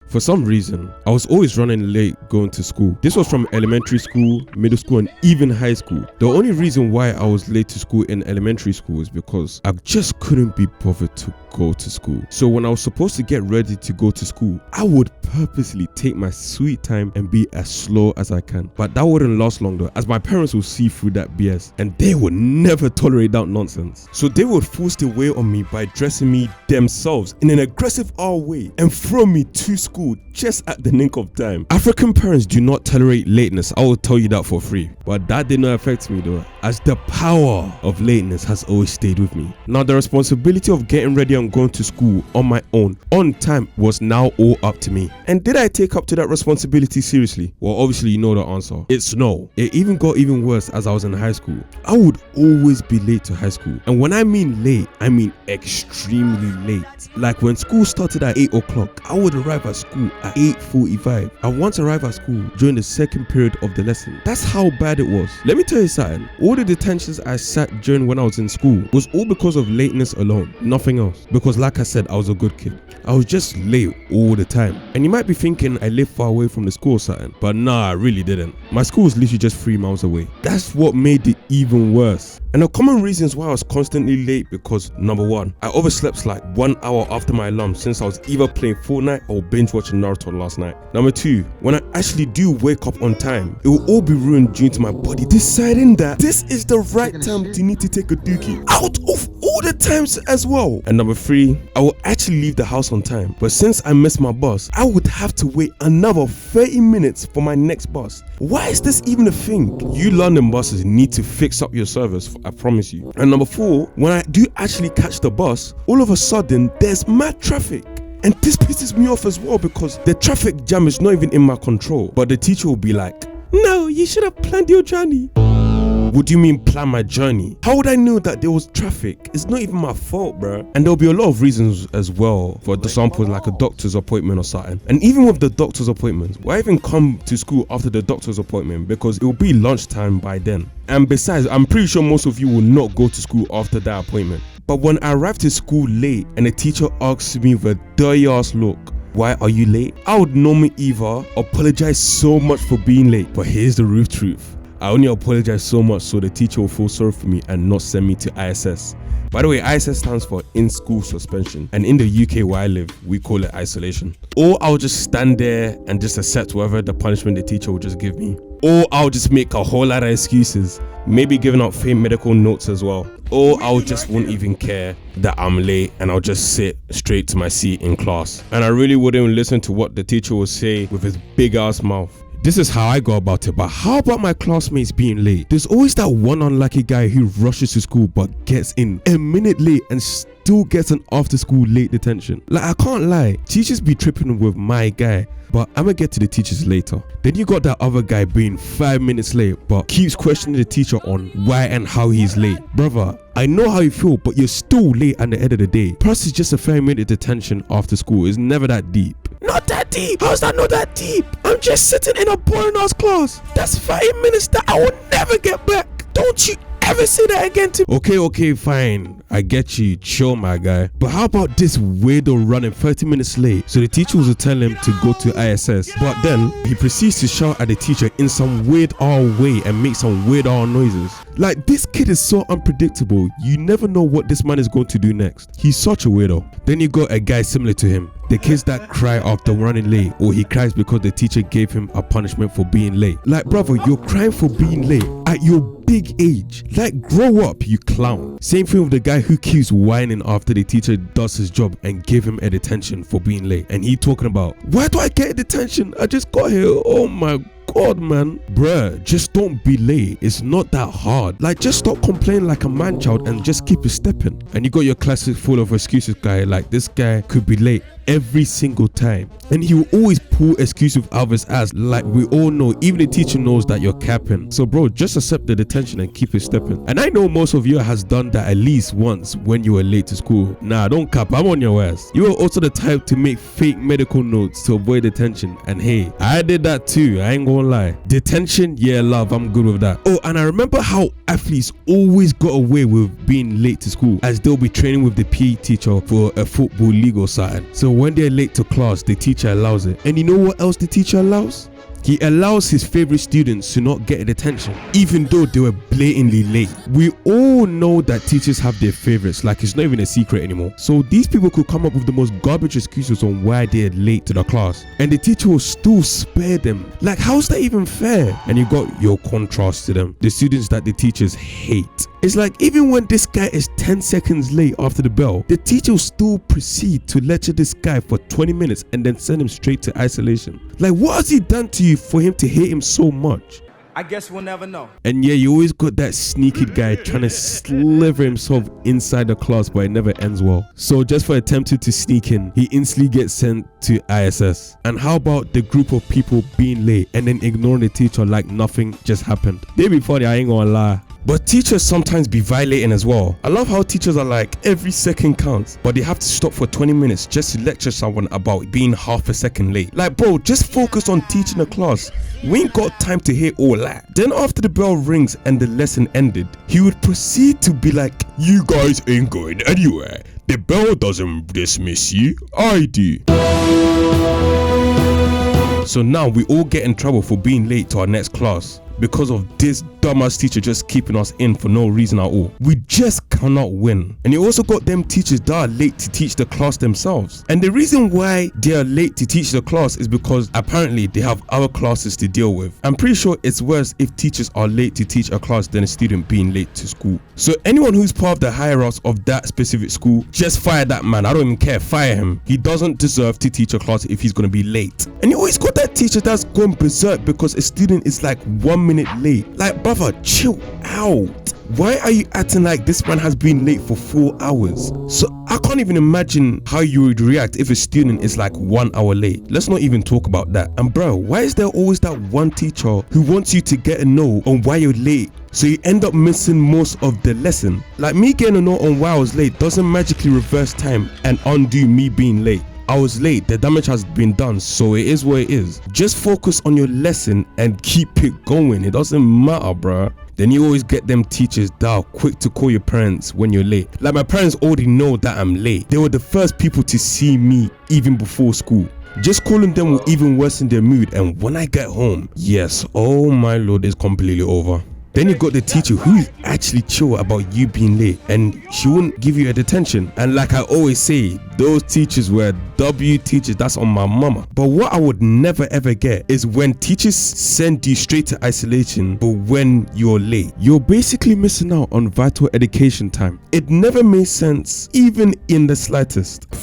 For some reason, I was always running late going to school. This was from elementary school, middle school, and even high school. The only reason why I was late to school in elementary school is because I just couldn't be bothered to go to school. So when I was supposed to get ready to go to school, I would purposely take my sweet time and be as slow as I can. But that wouldn't last long though, as my parents would see through that BS and they would never tolerate that nonsense. So they would force their way on me by dressing me themselves in an aggressive way and throw me to school just at the nick of time. African parents do not tolerate lateness, I will tell you that for free. But that did not affect me though, as the power of lateness has always stayed with me. Now the responsibility of getting ready and going to school on my own, on time, was now all up to me. And did I take up to that responsibility seriously? Well, obviously you know the answer. It's no. It even got even worse as I was in high school. I would always be late to high school. And when I mean late, I mean extremely late. Like when school started at 8 o'clock, I would arrive at school at 8:45. I once arrived at school during the second period of the lesson. That's how bad it was. Let me tell you something. All the detentions I sat during when I was in school was all because of lateness alone, nothing else. Because like I said, I was a good kid. I was just late all the time. And you might be thinking I live far away from the school or something, but nah, I really didn't. My school was literally just 3 miles away. That's what made it even worse. And the common reasons why I was constantly late because number one, I overslept like 1 hour after my alarm since I was either playing Fortnite or binge watching Naruto last night. Number two, when I actually do wake up on time, it will all be ruined due to my body deciding that this is the right time to need to take a dookie out of all the times as well. And number three, I will actually leave the house on time, but since I missed my bus, I would have to wait another 30 minutes for my next bus. Why is this even a thing? You London buses need to fix up your service, I promise you. And number four, when I do actually catch the bus, all of a sudden there's mad traffic. And this pisses me off as well because the traffic jam is not even in my control. But the teacher will be like, no, you should have planned your journey. What do you mean plan my journey? How would I know that there was traffic? It's not even my fault, bro. And there'll be a lot of reasons as well. For example, like a doctor's appointment or something. And even with the doctor's appointments, why even come to school after the doctor's appointment? Because it will be lunchtime by then. And besides, I'm pretty sure most of you will not go to school after that appointment. But when I arrived to school late and the teacher asks me with a dirty ass look, why are you late? I would normally either apologize so much for being late, but here's the real truth. I only apologize so much so the teacher will feel sorry for me and not send me to ISS. By the way, ISS stands for in-school suspension, and in the UK where I live, we call it isolation. Or I'll just stand there and just accept whatever the punishment the teacher will just give me. Or I'll just make a whole lot of excuses, maybe giving out fake medical notes as well. Or I'll just won't even care that I'm late and I'll just sit straight to my seat in class. And I really wouldn't listen to what the teacher would say with his big ass mouth. This is how I go about it, but how about my classmates being late? There's always that one unlucky guy who rushes to school but gets in a minute late and still gets an after school late detention. Like, I can't lie, teachers be tripping with my guy, but I'm gonna get to the teachers later. Then you got that other guy being 5 minutes late but keeps questioning the teacher on why and how he's late. Brother, I know how you feel, but you're still late at the end of the day. Plus it's just a 5-minute detention after school. It's never that deep. Not that deep? How's that not that deep? I'm just sitting in a boring ass class. That's 5 minutes that I will never get back. Don't you ever say that again to me. Okay, fine. I get you. Chill, my guy. But how about this weirdo running 30 minutes late? So the teacher will tell him to go to ISS. But then he proceeds to shout at the teacher in some weird way and make some weird noises. Like, this kid is so unpredictable. You never know what this man is going to do next. He's such a weirdo. Then you got a guy similar to him. The kids that cry after running late, or he cries because the teacher gave him a punishment for being late. Like, brother, you're crying for being late at your big age. Like, grow up, you clown. Same thing with the guy who keeps whining after the teacher does his job and give him a detention for being late. And he talking about, why do I get a detention? I just got here. Oh my God, man. Bruh, just don't be late. It's not that hard. Like, just stop complaining like a man child and just keep it stepping. And you got your classic full of excuses guy. Like, this guy could be late every single time, and he will always pull excuses out of his ass. Like, we all know, even the teacher knows that you're capping. So bro, just accept the detention and keep it stepping. And I know most of you has done that at least once when you were late to school. Nah, don't cap, I'm on your ass. You are also the type to make fake medical notes to avoid detention, and hey, I did that too, I ain't gonna lie. Detention, yeah, love, I'm good with that. Oh, and I remember how athletes always got away with being late to school, as they'll be training with the PE teacher for a football league or something. So when they're late to class, the teacher allows it. And you know what else the teacher allows? He allows his favorite students to not get attention, even though they were blatantly late. We all know that teachers have their favorites, like it's not even a secret anymore. So these people could come up with the most garbage excuses on why they're late to the class, and the teacher will still spare them. Like, how's that even fair? And you got your contrast to them, the students that the teachers hate. It's like, even when this guy is 10 seconds late after the bell, the teacher will still proceed to lecture this guy for 20 minutes and then send him straight to isolation. Like, what has he done to you for him to hate him so much? I guess we'll never know. And yeah, you always got that sneaky guy trying to sliver himself inside the class, but it never ends well. So just for attempting to sneak in, he instantly gets sent to ISS. And how about the group of people being late and then ignoring the teacher like nothing just happened? They be funny, I ain't gonna lie. But teachers sometimes be violating as well. I love how teachers are like, every second counts, but they have to stop for 20 minutes just to lecture someone about being half a second late. Like, bro, just focus on teaching the class. We ain't got time to hear all that. Then after the bell rings and the lesson ended, he would proceed to be like, you guys ain't going anywhere. The bell doesn't dismiss you, I do. So now we all get in trouble for being late to our next class because of this dumbass teacher just keeping us in for no reason at all. We just cannot win. And you also got them teachers that are late to teach the class themselves. And the reason why they are late to teach the class is because apparently they have other classes to deal with. I'm pretty sure it's worse if teachers are late to teach a class than a student being late to school. So anyone who's part of the higher ups of that specific school, just fire that man. I don't even care, fire him. He doesn't deserve to teach a class if he's gonna be late. And you always got that teacher that's going berserk because a student is like 1 minute late. Like, brother, chill out. Why are you acting like this man has been late for 4 hours? So I can't even imagine how you would react if a student is like 1 hour late. Let's not even talk about that. And bro, why is there always that one teacher who wants you to get a note on why you're late, so you end up missing most of the lesson? Like, me getting a note on why I was late doesn't magically reverse time and undo me being late. I was late, the damage has been done, so it is what it is. Just focus on your lesson and keep it going. It doesn't matter, bruh. Then you always get them teachers that are quick to call your parents when you're late. Like, my parents already know that I'm late. They were the first people to see me even before school. Just calling them will even worsen their mood, and when I get home, yes, oh my lord, it's completely over. Then you got the teacher who is actually chill about you being late, and she wouldn't give you a detention. And like I always say, those teachers were W teachers, that's on my mama. But what I would never ever get is when teachers send you straight to isolation, but when you're late, you're basically missing out on vital education time. It never made sense, even in the slightest.